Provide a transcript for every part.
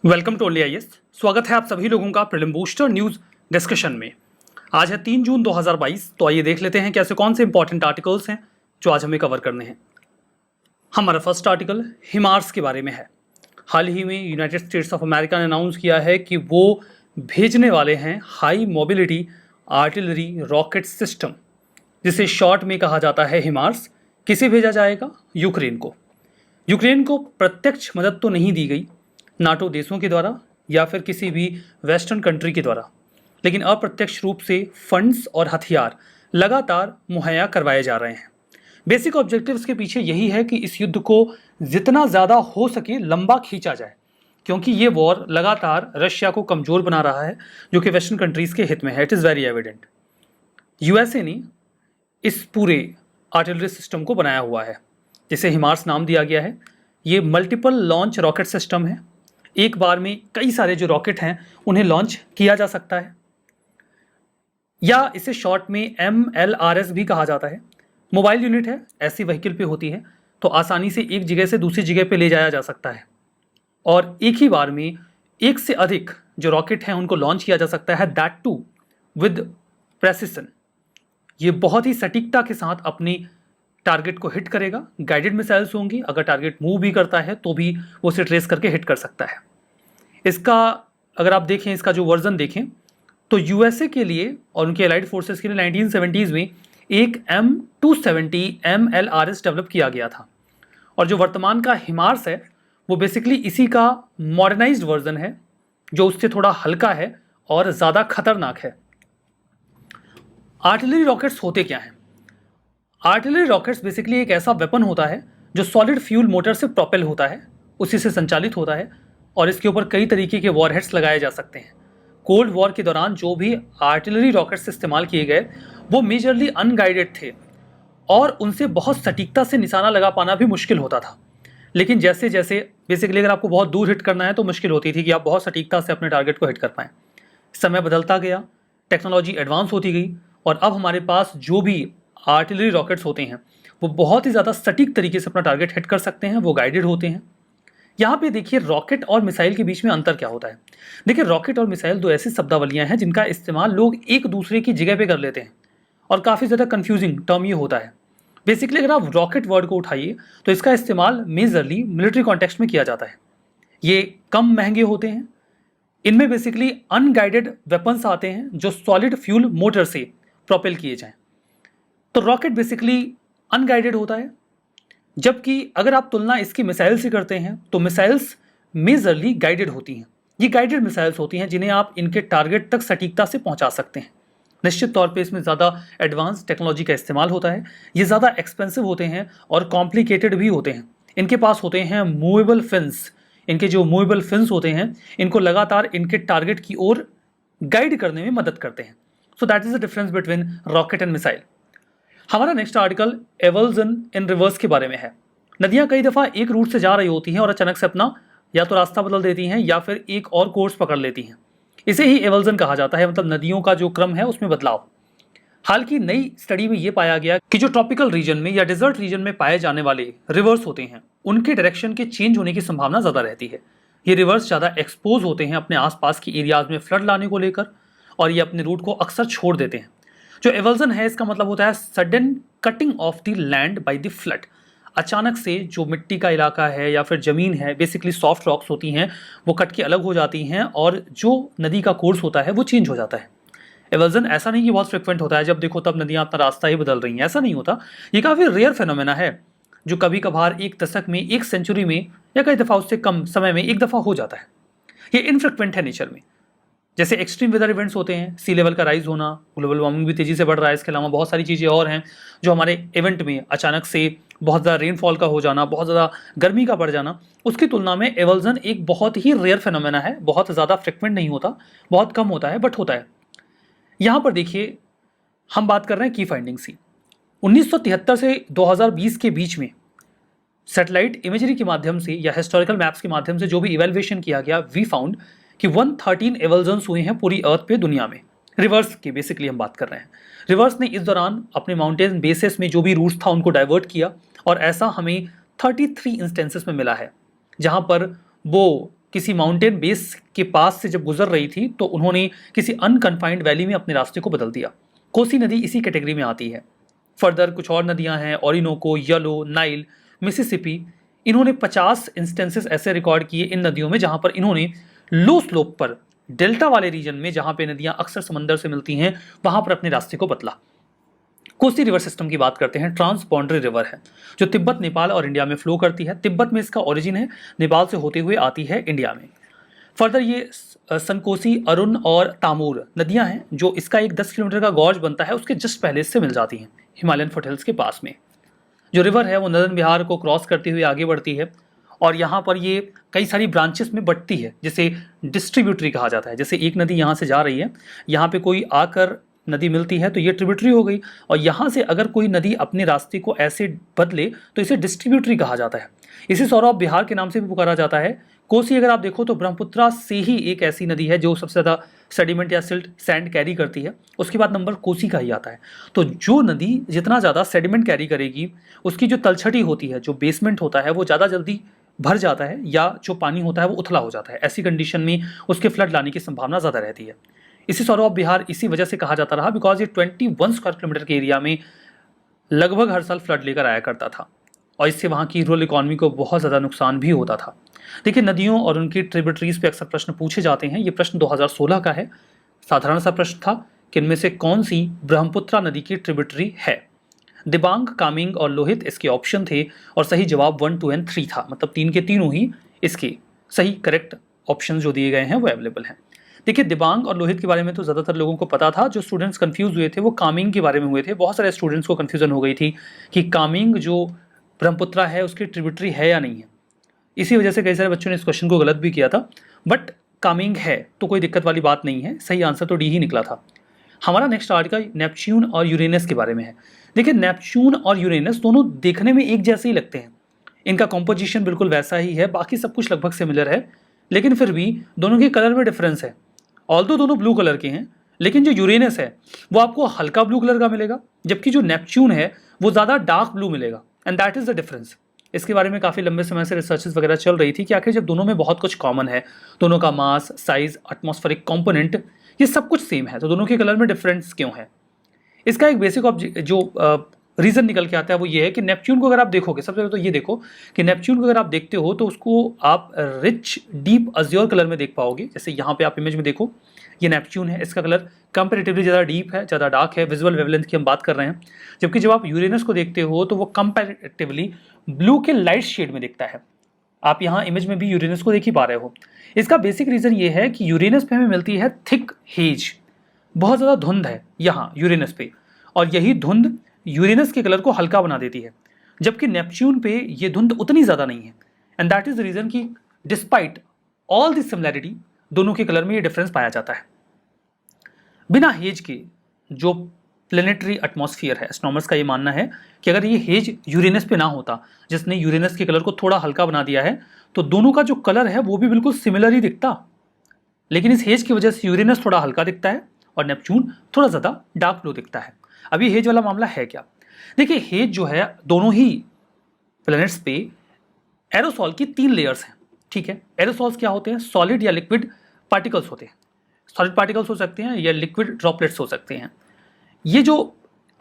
Welcome to only IAS. स्वागत है आप सभी लोगों का प्रीलिम बूस्टर न्यूज डिस्कशन में। आज है 3 जून 2022। तो आइए देख लेते हैं कि ऐसे कौन से इंपॉर्टेंट आर्टिकल्स हैं जो आज हमें कवर करने हैं। हमारा फर्स्ट आर्टिकल हिमार्स के बारे में है। हाल ही में यूनाइटेड स्टेट्स ऑफ अमेरिका ने अनाउंस किया है कि वो भेजने वाले हैं high mobility artillery rocket system, जिसे शॉर्ट में कहा जाता है हिमार्स। किसे भेजा जाएगा? यूक्रेन को। यूक्रेन को प्रत्यक्ष मदद तो नहीं दी गई नाटो देशों के द्वारा या फिर किसी भी वेस्टर्न कंट्री के द्वारा, लेकिन अप्रत्यक्ष रूप से फंड्स और हथियार लगातार मुहैया करवाए जा रहे हैं। बेसिक ऑब्जेक्टिव्स के पीछे यही है कि इस युद्ध को जितना ज़्यादा हो सके लंबा खींचा जाए, क्योंकि ये वॉर लगातार रशिया को कमज़ोर बना रहा है, जो कि वेस्टर्न कंट्रीज़ के हित में है। It is very evident. USA ने इस पूरे आर्टिलरी सिस्टम को बनाया हुआ है, जिसे हिमार्स नाम दिया गया है। ये मल्टीपल लॉन्च रॉकेट सिस्टम है। एक बार में कई सारे जो रॉकेट हैं उन्हें लॉन्च किया जा सकता है, या इसे शॉर्ट में MLRS भी कहा जाता है। मोबाइल यूनिट है, ऐसी व्हीकल पे होती है, तो आसानी से एक जगह से दूसरी जगह पे ले जाया जा सकता है, और एक ही बार में एक से अधिक जो रॉकेट हैं उनको लॉन्च किया जा सकता है, दैट टू विद प्रेसिशन। ये बहुत ही सटीकता के साथ अपनी टारगेट को हिट करेगा। गाइडेड मिसाइल्स होंगी, अगर टारगेट मूव भी करता है तो भी वो उसे ट्रेस करके हिट कर सकता है। इसका अगर आप देखें, इसका जो वर्जन देखें तो यूएसए के लिए और उनके एलाइड फोर्सेस के लिए 1970s में एक M270 MLRS डेवलप किया गया था, और जो वर्तमान का हिमार्स है वो बेसिकली इसी का मॉडर्नाइज्ड वर्जन है, जो उससे थोड़ा हल्का है और ज़्यादा खतरनाक है। आर्टिलरी रॉकेट्स होते क्या हैं? आर्टिलरी रॉकेट्स बेसिकली एक ऐसा वेपन होता है जो सॉलिड फ्यूल मोटर से प्रोपेल होता है, उसी से संचालित होता है, और इसके ऊपर कई तरीके के वॉरहेड्स लगाए जा सकते हैं। कोल्ड वॉर के दौरान जो भी आर्टिलरी रॉकेट्स इस्तेमाल किए गए वो मेजरली अनगाइडेड थे, और उनसे बहुत सटीकता से निशाना लगा पाना भी मुश्किल होता था। लेकिन जैसे जैसे बेसिकली अगर आपको बहुत दूर हिट करना है तो मुश्किल होती थी कि आप बहुत सटीकता से अपने टारगेट को हिट कर पाएँ। समय बदलता गया, टेक्नोलॉजी एडवांस होती गई, और अब हमारे पास जो भी आर्टिलरी रॉकेट्स होते हैं वो बहुत ही ज़्यादा सटीक तरीके से अपना टारगेट हिट कर सकते हैं, वो गाइडेड होते हैं। यहाँ पे देखिए रॉकेट और मिसाइल के बीच में अंतर क्या होता है। देखिए रॉकेट और मिसाइल दो ऐसी शब्दावलियाँ हैं जिनका इस्तेमाल लोग एक दूसरे की जगह पे कर लेते हैं, और काफ़ी ज़्यादा कन्फ्यूजिंग टर्म ये होता है। बेसिकली अगर आप रॉकेट वर्ड को उठाइए तो इसका इस्तेमाल मेजरली मिलिट्री कॉन्टेक्स्ट में किया जाता है। ये कम महंगे होते हैं, इनमें बेसिकली अनगाइडेड वेपन्स आते हैं जो सॉलिड फ्यूल मोटर से प्रोपेल किए जाएँ। तो रॉकेट बेसिकली अनगाइडेड होता है, जबकि अगर आप तुलना इसकी मिसाइल से करते हैं तो मिसाइल्स मेजरली गाइडेड होती हैं। ये गाइडेड मिसाइल्स होती हैं जिन्हें आप इनके टारगेट तक सटीकता से पहुंचा सकते हैं। निश्चित तौर पे इसमें ज़्यादा एडवांस टेक्नोलॉजी का इस्तेमाल होता है, ये ज़्यादा एक्सपेंसिव होते हैं और कॉम्प्लिकेटेड भी होते हैं। इनके पास होते हैं मूवेबल फिन्स। इनके जो मूवेबल फिन्स होते हैं इनको लगातार इनके टारगेट की ओर गाइड करने में मदद करते हैं। सो that is the difference between rocket and missile. हमारा नेक्स्ट आर्टिकल एवल्जन इन रिवर्स के बारे में है। नदियां कई दफ़ा एक रूट से जा रही होती हैं और अचानक से अपना या तो रास्ता बदल देती हैं या फिर एक और कोर्स पकड़ लेती हैं। इसे ही एवल्जन कहा जाता है, मतलब नदियों का जो क्रम है उसमें बदलाव। हाल की नई स्टडी में ये पाया गया कि जो ट्रॉपिकल रीजन में या डिजर्ट रीजन में पाए जाने वाले रिवर्स होते हैं उनके डायरेक्शन के चेंज होने की संभावना ज़्यादा रहती है। ये रिवर्स ज़्यादा एक्सपोज होते हैं अपने आसपास की एरियाज में फ्लड लाने को लेकर, और ये अपने रूट को अक्सर छोड़ देते हैं। जो एवल्जन है इसका मतलब होता है sudden cutting of the land by the flood. अचानक से जो मिट्टी का इलाका है या फिर ज़मीन है, बेसिकली सॉफ्ट रॉक्स होती हैं, वो कट के अलग हो जाती हैं और जो नदी का कोर्स होता है वो चेंज हो जाता है। एवल्जन ऐसा नहीं कि बहुत फ्रिक्वेंट होता है, जब देखो तब नदियाँ अपना रास्ता ही बदल रही हैं, ऐसा नहीं होता। ये काफ़ी रेयर फेनोमेना है जो कभी कभार एक दशक में, एक सेंचुरी में, या कई दफ़ा उससे कम समय में एक दफ़ा हो जाता है। ये इनफ्रिक्वेंट है नेचर में। जैसे एक्सट्रीम वेदर इवेंट्स होते हैं, सी लेवल का राइज होना, ग्लोबल वार्मिंग भी तेज़ी से बढ़ रहा है, इसके अलावा बहुत सारी चीज़ें और हैं जो हमारे इवेंट में अचानक से बहुत ज़्यादा रेनफॉल का हो जाना, बहुत ज़्यादा गर्मी का बढ़ जाना, उसकी तुलना में एवल्जन एक बहुत ही रेयर फिनोमेना है। बहुत ज़्यादा फ्रिक्वेंट नहीं होता, बहुत कम होता है, बट होता है। यहाँ पर देखिए हम बात कर रहे हैं की फाइंडिंग्स की। 1973 से 2020 के बीच में सैटेलाइट इमेजरी के माध्यम से या हिस्टोरिकल मैप्स के माध्यम से जो भी इवेल्युएशन किया गया, वी फाउंड कि 113 एवल्जन्स हुए हैं पूरी अर्थ पे, दुनिया में। रिवर्स की बेसिकली हम बात कर रहे हैं। रिवर्स ने इस दौरान अपने माउंटेन बेसेस में जो भी रूट्स था उनको डाइवर्ट किया, और ऐसा हमें 33 इंस्टेंसेस में मिला है जहां पर वो किसी माउंटेन बेस के पास से जब गुजर रही थी तो उन्होंने किसी अनकन्फाइंड वैली में अपने रास्ते को बदल दिया। कोसी नदी इसी कैटेगरी में आती है। फर्दर कुछ और नदियां हैं, ओरिनोको, येलो, नाइल, मिसिसिपी। इन्होंने 50 इंस्टेंसेस ऐसे रिकॉर्ड किए इन नदियों में जहां पर इन्होंने लो स्लोप पर, डेल्टा वाले रीजन में जहां पे नदियां अक्सर समंदर से मिलती हैं, वहां पर अपने रास्ते को बदला। कोसी रिवर सिस्टम की बात करते हैं। ट्रांस बाउंड्री रिवर है जो तिब्बत, नेपाल और इंडिया में फ्लो करती है। तिब्बत में इसका ओरिजिन है, नेपाल से होते हुए आती है इंडिया में। फर्दर ये सनकोसी, अरुण और तामूर नदियां हैं जो इसका एक 10 किलोमीटर का गॉर्ज बनता है, उसके जस्ट पहले से मिल जाती हैं हिमालयन फुटहिल्स के पास में। जो रिवर है वो नदन बिहार को क्रॉस करती हुई आगे बढ़ती है और यहाँ पर ये कई सारी ब्रांचेस में बढ़ती है, जिसे डिस्ट्रीब्यूटरी कहा जाता है। जैसे एक नदी यहाँ से जा रही है, यहाँ पे कोई आकर नदी मिलती है तो ये ट्रिब्यूटरी हो गई, और यहाँ से अगर कोई नदी अपने रास्ते को ऐसे बदले तो इसे डिस्ट्रीब्यूटरी कहा जाता है। इसे सौरभ बिहार के नाम से भी पुकारा जाता है। कोसी अगर आप देखो तो ब्रह्मपुत्रा से ही एक ऐसी नदी है जो सबसे ज़्यादा सेडिमेंट या सिल्ट सैंड कैरी करती है, उसके बाद नंबर कोसी का ही आता है। तो जो नदी जितना ज़्यादा सेडिमेंट कैरी करेगी, उसकी जो तलछटी होती है, जो बेसमेंट होता है, वो ज़्यादा जल्दी भर जाता है या जो पानी होता है वो उथला हो जाता है। ऐसी कंडीशन में उसके फ्लड लाने की संभावना ज़्यादा रहती है। इसी सौरभ बिहार इसी वजह से कहा जाता रहा बिकॉज ये 21 स्क्वायर किलोमीटर के एरिया में लगभग हर साल फ्लड लेकर आया करता था, और इससे वहाँ की रूरल इकॉनमी को बहुत ज़्यादा नुकसान भी होता था। देखिए, नदियों और उनकी ट्रिब्यूटरीज पे अक्सर प्रश्न पूछे जाते हैं। ये प्रश्न 2016 का है, साधारण सा प्रश्न था कि इनमें से कौन सी ब्रह्मपुत्रा नदी की ट्रिब्यूटरी है। दिबांग, कामेंग और लोहित इसके ऑप्शन थे और सही जवाब 1, 2 और 3 था। मतलब 3 के तीनों ही इसके सही करेक्ट ऑप्शन जो दिए गए हैं वो अवेलेबल हैं। देखिए, दिबांग और लोहित के बारे में तो ज़्यादातर लोगों को पता था। जो स्टूडेंट्स कंफ्यूज हुए थे वो कामेंग के बारे में हुए थे। बहुत सारे स्टूडेंट्स को कन्फ्यूजन हो गई थी कि कामेंग जो ब्रह्मपुत्रा है उसकी ट्रिब्यूटरी है या नहीं है। इसी वजह से कई सारे बच्चों ने इस क्वेश्चन को गलत भी किया था, बट कामेंग है तो कोई दिक्कत वाली बात नहीं है। सही आंसर तो डी ही निकला था। हमारा नेक्स्ट आर्टिकल नेपच्यून और यूरेनस के बारे में है। देखिए, नेपच्यून और यूरेनस दोनों देखने में एक जैसे ही लगते हैं, इनका कॉम्पोजिशन बिल्कुल वैसा ही है, बाकी सब कुछ लगभग सिमिलर है, लेकिन फिर भी दोनों के कलर में डिफरेंस है। ऑल्दो दोनों ब्लू कलर के हैं, लेकिन जो यूरेनस है वो आपको हल्का ब्लू कलर का मिलेगा, जबकि जो नेपच्यून है वो ज़्यादा डार्क ब्लू मिलेगा, and that is the difference. इसके बारे में काफ़ी लंबे समय से रिसर्चेस वगैरह चल रही थी कि आखिर जब दोनों में बहुत कुछ कॉमन है, दोनों का मास, साइज, एटमॉस्फेरिक कंपोनेंट, ये सब कुछ सेम है, तो दोनों के कलर में डिफरेंस क्यों है। इसका एक बेसिक जो रीज़न निकल के आता है वो ये है कि नेपच्यून को अगर आप देखोगे, सबसे पहले तो ये देखो कि नेपच्यून को अगर आप देखते हो तो उसको आप रिच डीप अज्योर कलर में देख पाओगे। जैसे यहाँ पे आप इमेज में देखो, ये नेपच्यून है, इसका कलर कंपैरेटिवली ज़्यादा डीप है, ज़्यादा डार्क है, विजुअल वेवलेंथ की हम बात कर रहे हैं। जबकि जब आप यूरेनस को देखते हो तो वो कंपैरेटिवली ब्लू के लाइट शेड में दिखता है। आप यहाँ इमेज में भी यूरेनस को देख ही पा रहे हो। इसका बेसिक रीज़न ये है कि यूरेनस पे हमें मिलती है थिक हेज, बहुत ज़्यादा धुंध है यहाँ यूरेनस पे, और यही धुंध यूरेनस के कलर को हल्का बना देती है, जबकि नेपच्यून पे ये धुंध उतनी ज़्यादा नहीं है। And that is the reason कि डिस्पाइट ऑल दिस सिमिलैरिटी दोनों के कलर में ये डिफरेंस पाया जाता है। बिना हेज के जो प्लेनेटरी एटमॉस्फेयर है, एस्ट्रोनॉमर्स का ये मानना है कि अगर ये हेज यूरेनस पे ना होता, जिसने यूरेनस के कलर को थोड़ा हल्का बना दिया है, तो दोनों का जो कलर है वो भी बिल्कुल सिमिलर ही दिखता। लेकिन इस हेज की वजह से यूरेनस थोड़ा हल्का दिखता है और नेपच्यून थोड़ा ज़्यादा डार्क ब्लू दिखता है। अब ये हेज वाला मामला है क्या? देखिए, हेज जो है दोनों ही प्लैनेट्स पे एरोसॉल की 3 लेयर्स हैं, ठीक है। एरोसॉल्स क्या होते हैं? सॉलिड या लिक्विड पार्टिकल्स होते हैं। सॉलिड पार्टिकल्स हो सकते हैं या लिक्विड ड्रॉपलेट्स हो सकते हैं। ये जो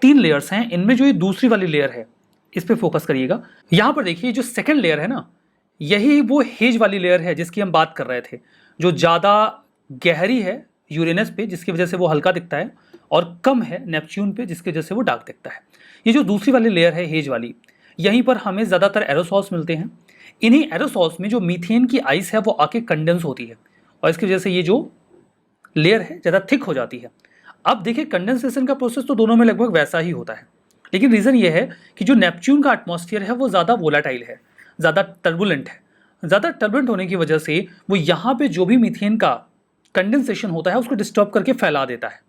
3 लेयर्स हैं, इनमें जो ये दूसरी वाली लेयर है, इस पे फोकस करिएगा। यहाँ पर देखिए, जो सेकेंड लेयर है ना, यही वो हेज वाली लेयर है जिसकी हम बात कर रहे थे, जो ज़्यादा गहरी है यूरेनस पे जिसकी वजह से वो हल्का दिखता है, और कम है नेपच्यून पे जिसकी वजह से वो डार्क दिखता है। ये जो दूसरी वाली लेयर है हेज वाली, यहीं पर हमें ज़्यादातर एरोसॉल्स मिलते हैं। इन्हीं एरोसॉल्स में जो मीथेन की आइस है वो आके कंडेंस होती है, और इसकी वजह से ये जो लेयर है ज़्यादा थिक हो जाती है। अब देखिए, कंडेंसेशन का प्रोसेस तो दोनों में लगभग वैसा ही होता है, लेकिन रीज़न ये है कि जो नेपच्यून का एटमॉस्फेयर है वो ज़्यादा वोलाटाइल है, ज़्यादा टर्बुलेंट है। ज़्यादा टर्बुलेंट होने की वजह से वो यहाँ पे जो भी मीथेन का कंडेंसेशन होता है उसको डिस्टर्ब करके फैला देता है,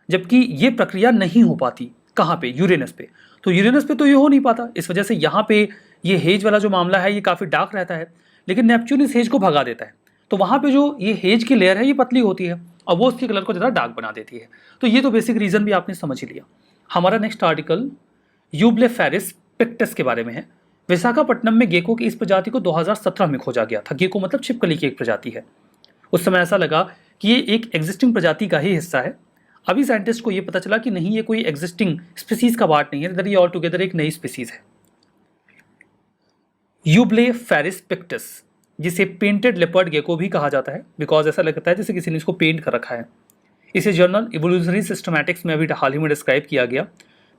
जबकि ये प्रक्रिया नहीं हो पाती कहाँ पे? यूरेनस पे। तो यूरेनस पे तो ये हो नहीं पाता, इस वजह से यहाँ पे ये हेज वाला जो मामला है ये काफ़ी डार्क रहता है, लेकिन नेपच्यून इस हेज को भगा देता है, तो वहाँ पे जो ये हेज की लेयर है ये पतली होती है और वो उसके कलर को ज़्यादा डार्क बना देती है। तो ये तो बेसिक रीज़न भी आपने समझ ही लिया। हमारा नेक्स्ट आर्टिकल यूब्लेफेरिस पिक्टस के बारे में है। विशाखापट्टनम में गेको की इस प्रजाति को 2017 में खोजा गया था। गेको मतलब छिपकली की एक प्रजाति है। उस समय ऐसा लगा कि ये एक एग्जिस्टिंग प्रजाति का ही हिस्सा है। अभी साइंटिस्ट को ये पता चला कि नहीं, ये कोई एग्जिस्टिंग स्पीसीज का पार्ट नहीं है, इधर ये ऑल टुगेदर एक नई स्पीसीज है। यूब्लेफेरिस पिक्टस, जिसे पेंटेड लेपर्ड गेको भी कहा जाता है, बिकॉज ऐसा लगता है जैसे किसी ने इसको पेंट कर रखा है। इसे जर्नल इवोल्यूशनरी सिस्टमैटिक्स में अभी हाल ही में डिस्क्राइब किया गया।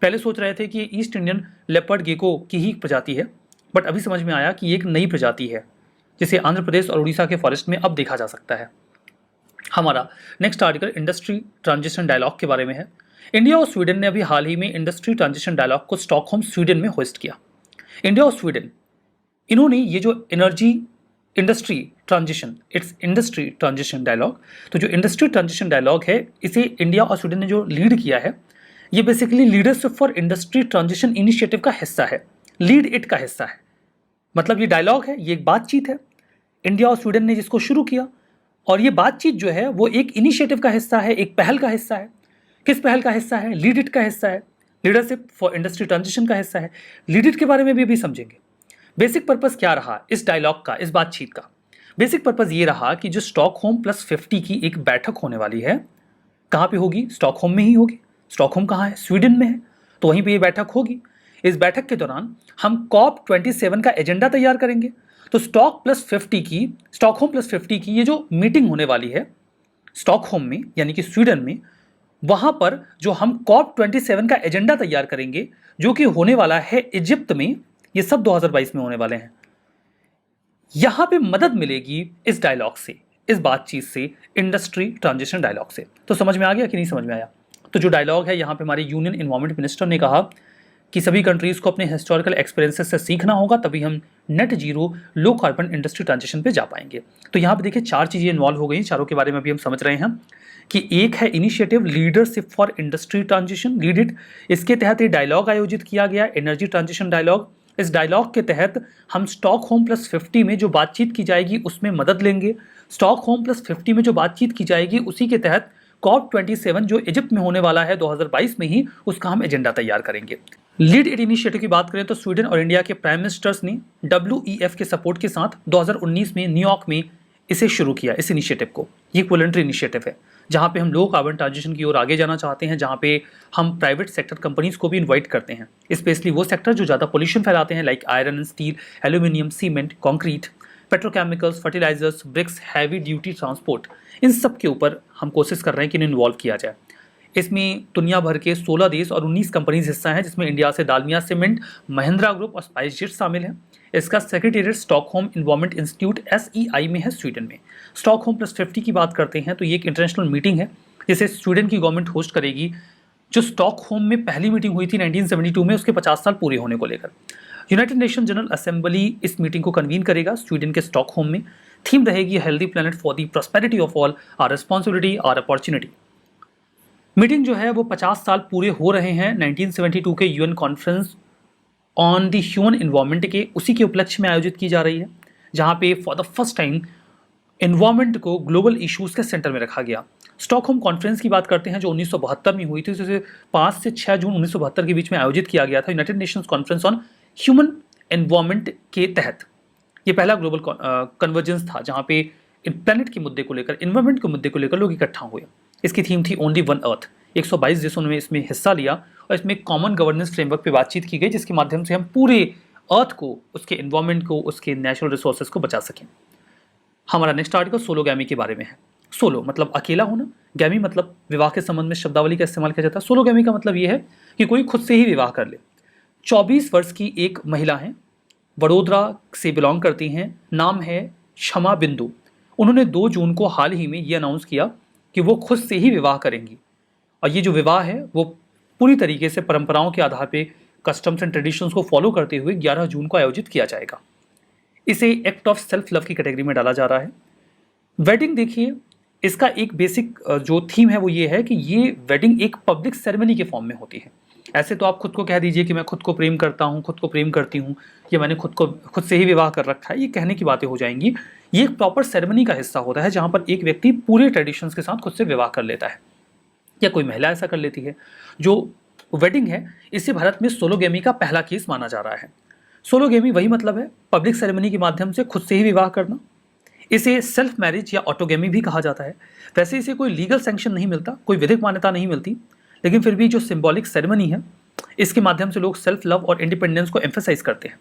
पहले सोच रहे थे कि ये ईस्ट इंडियन लेपर्ड गेको की ही प्रजाति है, बट अभी समझ में आया कि ये एक नई प्रजाति है जिसे आंध्र प्रदेश और उड़ीसा के फॉरेस्ट में अब देखा जा सकता है। हमारा next article industry transition dialogue के बारे में है। इंडिया और स्वीडन ने अभी हाल ही में इंडस्ट्री ट्रांजिशन डायलॉग को स्टॉकहोम स्वीडन में होस्ट किया। इंडिया और स्वीडन, इन्होंने ये जो इंडस्ट्री ट्रांजिशन डायलॉग, तो जो इंडस्ट्री ट्रांजिशन डायलॉग है इसे इंडिया और स्वीडन ने जो लीड किया है, ये basically leadership for industry transition initiative का हिस्सा है, लीड इट का हिस्सा है। मतलब ये डायलॉग है, ये एक बातचीत है इंडिया और स्वीडन ने जिसको शुरू किया, और ये बातचीत जो है वो एक इनिशिएटिव का हिस्सा है, एक पहल का हिस्सा है। किस पहल का हिस्सा है? लीड इट का हिस्सा है, लीडरशिप फॉर इंडस्ट्री ट्रांजिशन का हिस्सा है। लीड इट के बारे में भी अभी समझेंगे। बेसिक पर्पस क्या रहा इस डायलॉग का, इस बातचीत का? बेसिक पर्पस ये रहा कि जो स्टॉकहोम +50 की एक बैठक होने वाली है, कहाँ पे होगी? स्टॉकहोम में ही होगी। स्टॉकहोम कहाँ है? स्वीडन में है, तो वहीं पे ये बैठक होगी। इस बैठक के दौरान हम COP27 का एजेंडा तैयार करेंगे। तो स्टॉकहोम प्लस 50 की ये जो मीटिंग होने वाली है स्टॉकहोम में, यानी कि स्वीडन में, वहां पर जो हम COP27 का एजेंडा तैयार करेंगे, जो कि होने वाला है इजिप्ट में, ये सब 2022 में होने वाले हैं। यहां पे मदद मिलेगी इस डायलॉग से, इस बातचीत से, इंडस्ट्री ट्रांजिशन डायलॉग से। तो समझ में आ गया कि नहीं समझ में आया? तो जो डायलॉग है, यहाँ पे हमारे यूनियन एनवायरमेंट मिनिस्टर ने कहा कि सभी कंट्रीज को अपने हिस्टोरिकल एक्सपीरियंसेस से सीखना होगा, तभी हम net zero low carbon industry transition पे जा पाएंगे। तो यहाँ पे देखिए 4 चीजें इन्वॉल्व हो गई, चारों के बारे में भी हम समझ रहे हैं कि एक है initiative leadership for industry transition, lead it. इसके तहत ये डायलॉग आयोजित किया गया, एनर्जी ट्रांजिशन डायलॉग। इस डायलॉग के तहत हम स्टॉकहोम +50 में जो बातचीत की जाएगी उसमें मदद लेंगे। स्टॉकहोम +50 में जो बातचीत की जाएगी उसी के तहत COP27 जो इजिप्ट में होने वाला है 2022 में ही, उसका हम एजेंडा तैयार करेंगे। लीड इट इनिशिएटिव की बात करें तो स्वीडन और इंडिया के प्राइम मिनिस्टर्स ने WEF के सपोर्ट के साथ 2019 में न्यूयॉर्क में इसे शुरू किया, इस इनिशिएटिव को। ये एक वॉलंटरी इनिशिएटिव है जहाँ पे हम लो कार्बन ट्रांजिशन की ओर आगे जाना चाहते हैं, जहाँ पे हम प्राइवेट सेक्टर कंपनीज को भी इन्वाइट करते हैं, स्पेशली वो सेक्टर जो ज़्यादा पोल्यूशन फैलाते हैं, like iron and steel, aluminium, cement, concrete, petrochemicals, fertilisers, bricks, heavy duty transport. इन सब के ऊपर हम कोशिश कर रहे हैं कि इन्हें इन्वॉल्व किया जाए। इसमें दुनिया भर के 16 देश और 19 कंपनीज हिस्सा हैं, जिसमें इंडिया से डालमिया सीमेंट, महिंद्रा ग्रुप और स्पाइस जेट शामिल है। इसका secretariat Stockholm environment institute SEI में है, स्वीडन में। स्टॉकहोम +50 की बात करते हैं तो ये एक इंटरनेशनल मीटिंग है जिसे स्वीडन की गवर्नमेंट होस्ट करेगी। जो स्टॉकहोम में पहली मीटिंग हुई थी 1972 में, उसके 50 साल पूरे होने को लेकर यूनाइटेड नेशन जनरल असेंबली इस मीटिंग को कन्वीन करेगा स्वीडन के स्टॉकहोम में। थीम रहेगी healthy planet for the prosperity of all, our responsibility, our opportunity. Meeting जो है वो 50 साल पूरे हो रहे हैं 1972 के UN conference on the human environment के, उसी के उपलक्ष्य में आयोजित की जा रही है, जहाँ पे for the first time environment को ग्लोबल इश्यूज़ के सेंटर में रखा गया। स्टॉकहोम कॉन्फ्रेंस की बात करते हैं जो 1972 में हुई थी, जिसे 5 से 6 जून 1972 के बीच में आयोजित किया गया था United Nations conference on human environment के तहत। ये पहला ग्लोबल कन्वर्जेंस था जहाँ पे प्लैनेट के मुद्दे को लेकर, इन्वायरमेंट के मुद्दे को लेकर लोग इकट्ठा हुए। इसकी थीम थी ओनली वन अर्थ। 122 देशों ने इसमें हिस्सा लिया और इसमें कॉमन गवर्नेंस फ्रेमवर्क पे बातचीत की गई, जिसके माध्यम से हम पूरे अर्थ को, उसके एनवायरमेंट को, उसके नेचुरल रिसोर्सेज को बचा सकें। हमारा नेक्स्ट आर्टिकल सोलोगैमी के बारे में है। सोलो मतलब अकेला होना, गैमी मतलब विवाह के संबंध में शब्दावली का इस्तेमाल किया जाता है। सोलोगैमी का मतलब ये है कि कोई खुद से ही विवाह कर ले। 24 वर्ष की एक महिला है, वडोदरा से बिलोंग करती हैं, नाम है क्षमा बिंदु। उन्होंने 2 जून को हाल ही में ये अनाउंस किया कि वो खुद से ही विवाह करेंगी, और ये जो विवाह है वो पूरी तरीके से परंपराओं के आधार पे, कस्टम्स एंड ट्रेडिशंस को फॉलो करते हुए 11 जून को आयोजित किया जाएगा। इसे एक्ट ऑफ सेल्फ लव की कैटेगरी में डाला जा रहा है। वेडिंग देखिए, इसका एक बेसिक जो थीम है वो ये है कि ये वेडिंग एक पब्लिक सेरेमनी के फॉर्म में होती है। ऐसे तो आप खुद को कह दीजिए कि मैं खुद को प्रेम करता हूँ, खुद को प्रेम करती हूँ, या मैंने खुद से ही विवाह कर रखा है, ये कहने की बातें हो जाएंगी। ये एक प्रॉपर सेरेमनी का हिस्सा होता है जहाँ पर एक व्यक्ति पूरे ट्रेडिशंस के साथ खुद से विवाह कर लेता है, या कोई महिला ऐसा कर लेती है। जो वेडिंग है, इसे भारत में सोलोगैमी का पहला केस माना जा रहा है। सोलोगेमी वही मतलब है पब्लिक सेरेमनी के माध्यम से खुद से ही विवाह करना। इसे सेल्फ मैरिज या ऑटोगेमी भी कहा जाता है। वैसे इसे कोई लीगल सैंक्शन नहीं मिलता, कोई विधिक मान्यता नहीं मिलती, लेकिन फिर भी जो सिंबॉलिक सेरेमनी है इसके माध्यम से लोग सेल्फ लव और इंडिपेंडेंस को एम्फेसाइज करते हैं।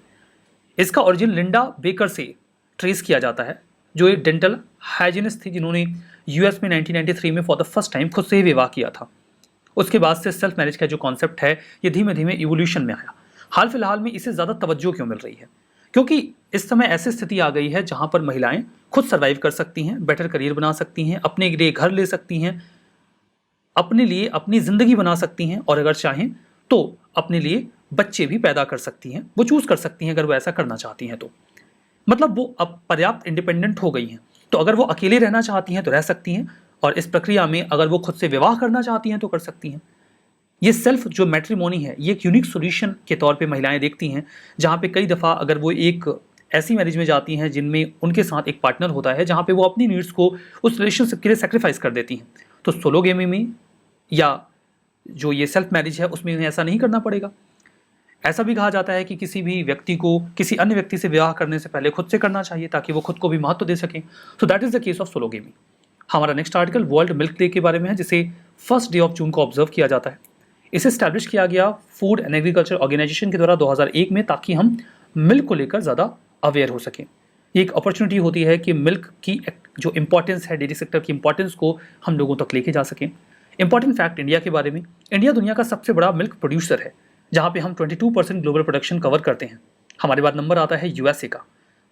इसका ओरिजिन लिंडा बेकर से ट्रेस किया जाता है, जो एक डेंटल हाइजीनिस्ट थी जिन्होंने यूएस में 1993 में फॉर द फर्स्ट टाइम खुद से ही विवाह किया था। उसके बाद से सेल्फ मैरिज का जो कॉन्सेप्ट है ये धीमे धीमे इवोल्यूशन में आया। हाल फिलहाल में इसे ज़्यादा तवज्जो क्यों मिल रही है? क्योंकि इस समय ऐसी स्थिति आ गई है जहां पर महिलाएं खुद सर्वाइव कर सकती हैं, बेटर करियर बना सकती हैं, अपने लिए घर ले सकती हैं, अपने लिए अपनी ज़िंदगी बना सकती हैं, और अगर चाहें तो अपने लिए बच्चे भी पैदा कर सकती हैं। वो चूज़ कर सकती हैं अगर वो ऐसा करना चाहती हैं तो, मतलब वो अब पर्याप्त इंडिपेंडेंट हो गई हैं। तो अगर वो अकेले रहना चाहती हैं तो रह सकती हैं, और इस प्रक्रिया में अगर वो खुद से विवाह करना चाहती हैं तो कर सकती हैं। ये सेल्फ जो मैट्रिमोनी है ये एक यूनिक सॉल्यूशन के तौर पे महिलाएं देखती हैं, जहाँ पे कई दफ़ा अगर वो एक ऐसी मैरिज में जाती हैं जिनमें उनके साथ एक पार्टनर होता है, जहाँ पे वो अपनी नीड्स को उस रिलेशनशिप के लिए सेक्रीफाइस कर देती हैं, तो सोलोगेमी में या जो ये सेल्फ मैरिज है उसमें उन्हें ऐसा नहीं करना पड़ेगा। ऐसा भी कहा जाता है कि किसी भी व्यक्ति को किसी अन्य व्यक्ति से विवाह करने से पहले खुद से करना चाहिए ताकि वो खुद को भी महत्व दे सकें। So that is the case of sologamy. हमारा next article world milk day के बारे में है, जिसे 1 डे ऑफ जून को ऑब्जर्व किया जाता है। इसे स्टैब्लिश किया गया फूड एंड एग्रीकल्चर ऑर्गेनाइजेशन के द्वारा 2001 में, ताकि हम मिल्क को लेकर ज़्यादा अवेयर हो सकें। ये एक अपॉर्चुनिटी होती है कि मिल्क की जो इंपॉर्टेंस है, डेयरी सेक्टर की इंपॉर्टेंस को हम लोगों तक लेके जा सकें। इंपॉर्टेंट फैक्ट इंडिया के बारे में, इंडिया दुनिया का सबसे बड़ा मिल्क प्रोड्यूसर है, जहाँ पे हम 22% ग्लोबल प्रोडक्शन कवर करते हैं। हमारे बाद नंबर आता है यूएसए का।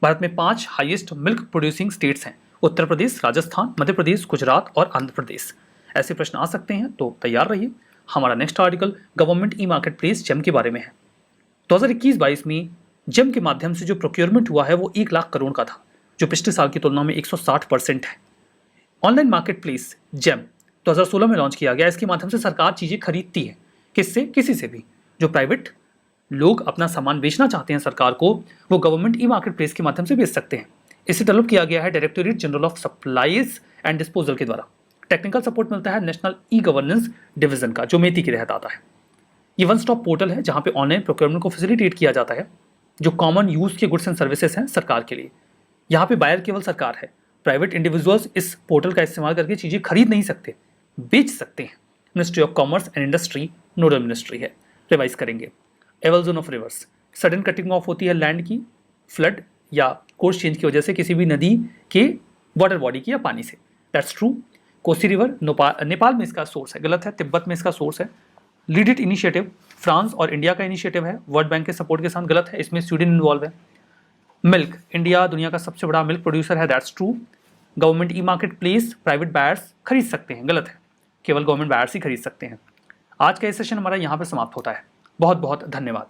भारत में 5 हाईएस्ट मिल्क प्रोड्यूसिंग स्टेट्स हैं: उत्तर प्रदेश, राजस्थान, मध्य प्रदेश, गुजरात और आंध्र प्रदेश। ऐसे प्रश्न आ सकते हैं तो तैयार रहिए। हमारा next article government e market place GeM के बारे में है। 2021-22 में जेम के माध्यम से जो प्रोक्योरमेंट हुआ है वो 1 लाख करोड़ का था, जो पिछले साल की तुलना में 160% है। ऑनलाइन मार्केट प्लेस जेम 2016 में लॉन्च किया गया। इसके माध्यम से सरकार चीज़ें खरीदती है, किससे? किसी से भी। जो प्राइवेट लोग अपना सामान बेचना चाहते हैं सरकार को, वो गवर्नमेंट ई मार्केट प्लेस के माध्यम से बेच सकते हैं। इसे डेवलप किया गया है directorate general of supplies and disposal के द्वारा। टेक्निकल सपोर्ट मिलता है नेशनल ई गवर्नेंस डिवीजन का, जो मेती के तहत आता है। ये वन स्टॉप पोर्टल है जहाँ पे ऑनलाइन प्रोक्योरमेंट को फैसिलिटेट किया जाता है, जो कॉमन यूज के गुड्स एंड सर्विसेज हैं सरकार के लिए। यहाँ पे बायर केवल सरकार है। प्राइवेट इंडिविजुअल्स इस पोर्टल का इस्तेमाल करके चीज़ें खरीद नहीं सकते, बेच सकते हैं। Ministry of commerce and industry nodal ministry है। रिवाइज करेंगे। Avulsion of reverse, sudden cutting of होती है लैंड की, फ्लड या कोर्स चेंज की वजह से किसी भी नदी के वाटर बॉडी की या पानी से। That's true. Kosi river Nepal में इसका सोर्स है, गलत है। तिब्बत में इसका सोर्स है। लीड इट इनिशिएटिव फ्रांस और इंडिया का इनिशिएटिव है, वर्ल्ड बैंक के सपोर्ट के साथ, गलत है। इसमें स्वीडन इन्वॉल्व है। मिल्क, इंडिया दुनिया का सबसे बड़ा मिल्क प्रोड्यूसर है, that's true. Government e market place private buyers खरीद सकते हैं, गलत है। केवल गवर्नमेंट बायर्स ही खरीद सकते हैं। आज का ये सेशन हमारा यहाँ पर समाप्त होता है। बहुत बहुत धन्यवाद।